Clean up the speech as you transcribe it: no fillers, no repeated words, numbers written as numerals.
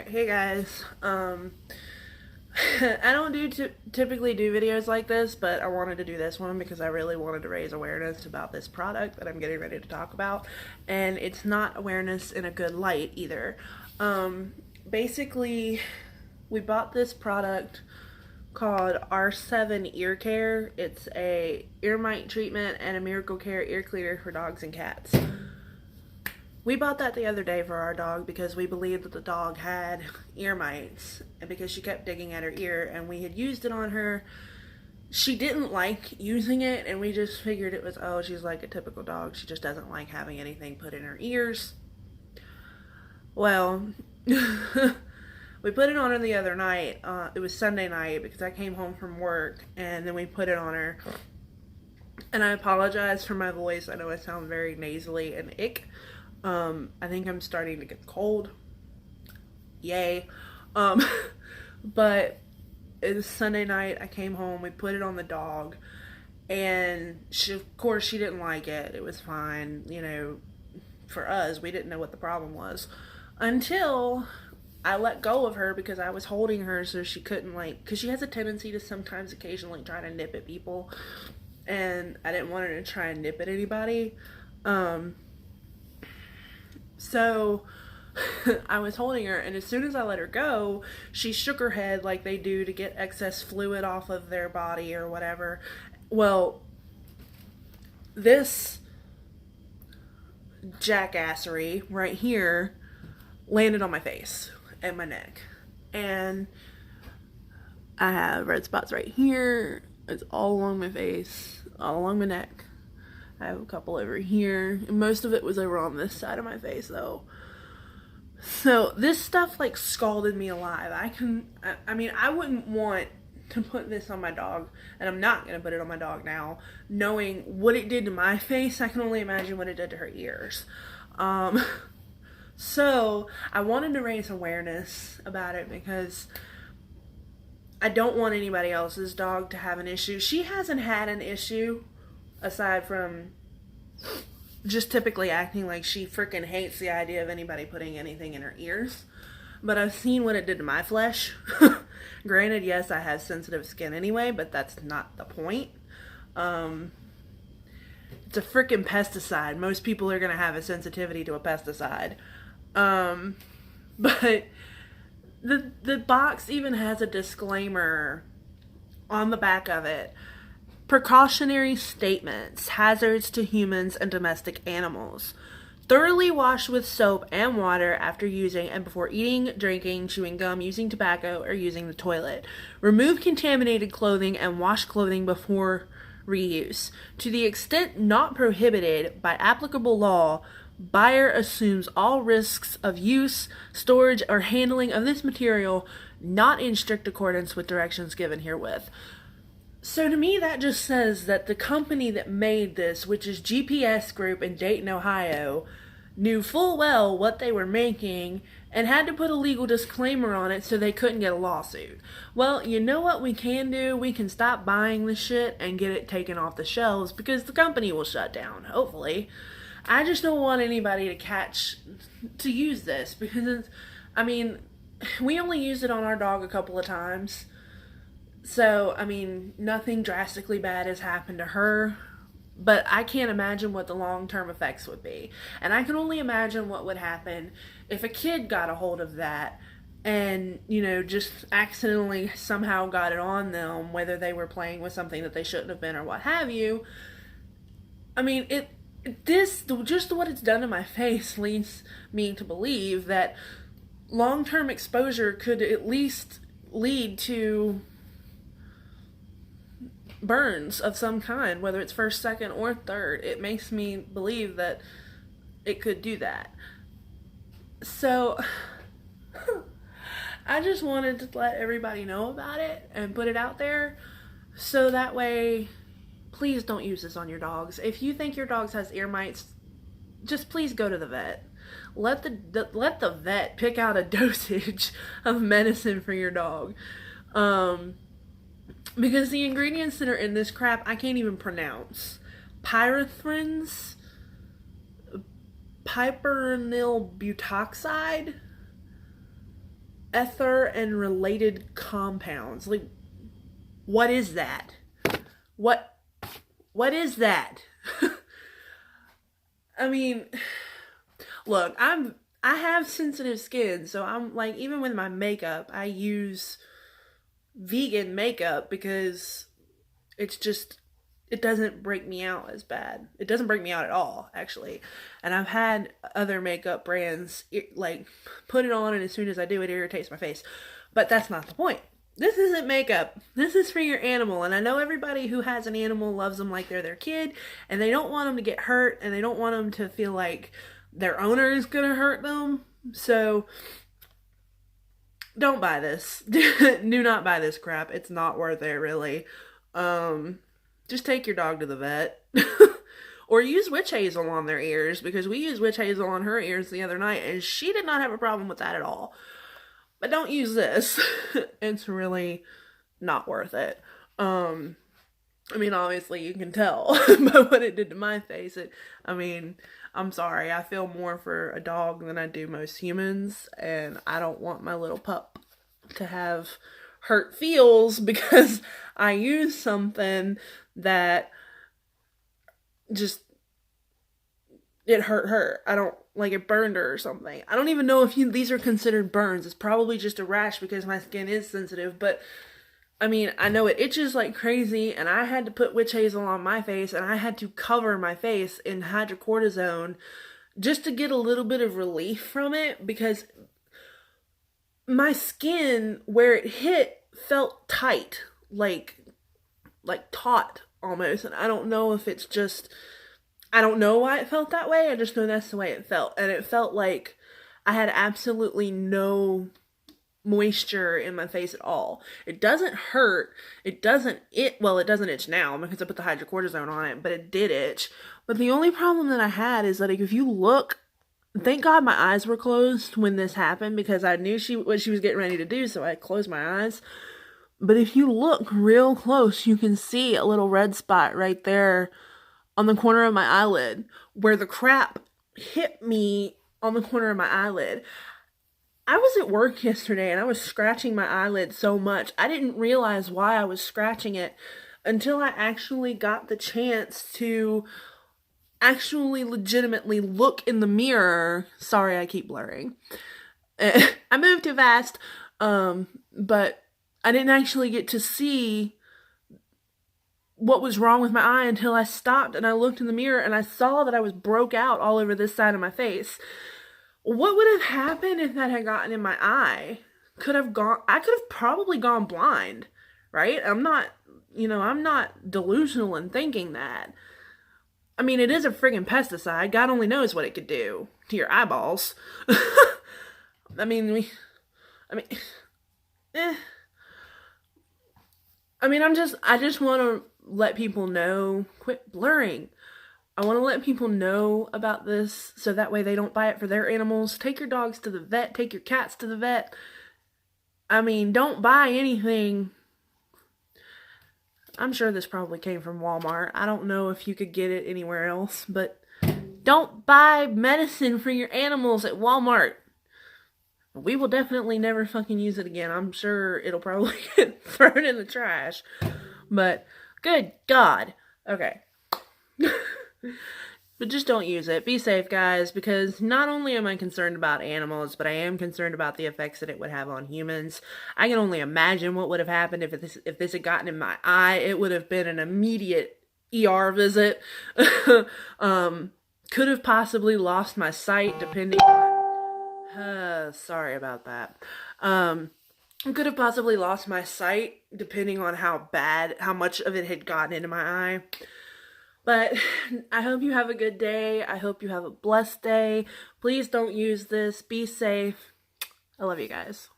Alright, hey guys. I don't typically do videos like this, but I wanted to do this one because I really wanted to raise awareness about this product that I'm getting ready to talk about, and it's not awareness in a good light either. Basically, we bought this product called R7 Ear Care. It's a ear mite treatment and a Miracle Care ear cleaner for dogs and cats. We bought that the other day for our dog because we believed that the dog had ear mites, and because she kept digging at her ear and we had used it on her. She didn't like using it, and we just figured it was, oh, she's like a typical dog. She just doesn't like having anything put in her ears. Well, we put it on her the other night. It was Sunday night because I came home from work, and then we put it on her. And I apologize for my voice. I know I sound very nasally and ick. I think I'm starting to get cold. Yay. But it was Sunday night. I came home. We put it on the dog. And of course, she didn't like it. It was fine. You know, for us, we didn't know what the problem was. Until I let go of her because I was holding her so she couldn't, because she has a tendency to sometimes occasionally try to nip at people. And I didn't want her to try and nip at anybody. So I was holding her, and as soon as I let her go, she shook her head like they do to get excess fluid off of their body or whatever. Well, this jackassery right here landed on my face and my neck. And I have red spots right here. It's all along my face, all along my neck. I have a couple over here, and most of it was over on this side of my face though. So this stuff scalded me alive. I mean, I wouldn't want to put this on my dog, and I'm not going to put it on my dog now, knowing what it did to my face. I can only imagine what it did to her ears. So I wanted to raise awareness about it because I don't want anybody else's dog to have an issue. She hasn't had an issue aside from just typically acting like she freaking hates the idea of anybody putting anything in her ears. But I've seen what it did to my flesh. Granted, yes, I have sensitive skin anyway, but that's not the point. It's a freaking pesticide. Most people are going to have a sensitivity to a pesticide. But the box even has a disclaimer on the back of it. Precautionary statements, hazards to humans and domestic animals. Thoroughly wash with soap and water after using and before eating, drinking, chewing gum, using tobacco, or using the toilet. Remove contaminated clothing and wash clothing before reuse. To the extent not prohibited by applicable law, buyer assumes all risks of use, storage, or handling of this material not in strict accordance with directions given herewith. So to me, that just says that the company that made this, which is GPS Group in Dayton, Ohio, knew full well what they were making and had to put a legal disclaimer on it so they couldn't get a lawsuit. Well, you know what we can do? We can stop buying the shit and get it taken off the shelves because the company will shut down, hopefully. I just don't want anybody to use this because, I mean, we only used it on our dog a couple of times. So, I mean, nothing drastically bad has happened to her, but I can't imagine what the long-term effects would be. And I can only imagine what would happen if a kid got a hold of that and, just accidentally somehow got it on them, whether they were playing with something that they shouldn't have been or what have you. I mean, just what it's done to my face leads me to believe that long-term exposure could at least lead to burns of some kind, whether it's first, second, or third. It makes me believe that it could do that. So I just wanted to let everybody know about it and put it out there so that way, please don't use this on your dogs. If you think your dog has ear mites, just please go to the vet. Let the vet pick out a dosage of medicine for your dog. Because the ingredients that are in this crap, I can't even pronounce. Pyrethrins, piperanyl butoxide, ether and related compounds. Like, what is that? What is that? I mean, look, I have sensitive skin, so I'm like, even with my makeup, I use vegan makeup because it's just, it doesn't break me out as bad. It doesn't break me out at all, actually. And I've had other makeup brands like put it on, and as soon as I do, it irritates my face. But that's not the point. This isn't makeup. This is for your animal. And I know everybody who has an animal loves them like they're their kid, and they don't want them to get hurt, and they don't want them to feel like their owner is gonna hurt them. So don't buy this. Do not buy this crap. It's not worth it, really. Just take your dog to the vet. Or use witch hazel on their ears, because we used witch hazel on her ears the other night, and she did not have a problem with that at all. But don't use this. It's really not worth it. I mean, obviously you can tell by what it did to my face. I mean, I'm sorry. I feel more for a dog than I do most humans, and I don't want my little pup to have hurt feels because I used something that just, it hurt her. I don't, like, it burned her or something. I don't even know if these are considered burns. It's probably just a rash because my skin is sensitive, but I mean, I know it itches like crazy, and I had to put witch hazel on my face, and I had to cover my face in hydrocortisone just to get a little bit of relief from it, because my skin, where it hit, felt tight, like taut almost, and I don't know if it's just, I don't know why it felt that way. I just know that's the way it felt. And it felt like I had absolutely no moisture in my face at all. It doesn't hurt. It doesn't itch now because I put the hydrocortisone on it, but it did itch. But the only problem that I had is that, like, if you look, thank God my eyes were closed when this happened, because I knew what she was getting ready to do, so I closed my eyes. But if you look real close, you can see a little red spot right there on the corner of my eyelid, where the crap hit me on the corner of my eyelid. I was at work yesterday and I was scratching my eyelid so much. I didn't realize why I was scratching it until I actually got the chance to actually legitimately look in the mirror. Sorry, I keep blurring. I moved too fast, but I didn't actually get to see what was wrong with my eye until I stopped and I looked in the mirror and I saw that I was broke out all over this side of my face. What would have happened if that had gotten in my eye? I could have probably gone blind, right? I'm not delusional in thinking that. I mean, it is a friggin' pesticide. God only knows what it could do to your eyeballs. I mean, I just want to let people know, quit blurring. I want to let people know about this so that way they don't buy it for their animals. Take your dogs to the vet. Take your cats to the vet. I mean, don't buy anything. I'm sure this probably came from Walmart. I don't know if you could get it anywhere else, but don't buy medicine for your animals at Walmart. We will definitely never fucking use it again. I'm sure it'll probably get thrown in the trash. But good God. Okay. But just don't use it. Be safe, guys, because not only am I concerned about animals, but I am concerned about the effects that it would have on humans. I can only imagine what would have happened if this had gotten in my eye. It would have been an immediate ER visit. Could have possibly lost my sight depending on... sorry about that. Could have possibly lost my sight depending on how much of it had gotten into my eye. But I hope you have a good day. I hope you have a blessed day. Please don't use this. Be safe. I love you guys.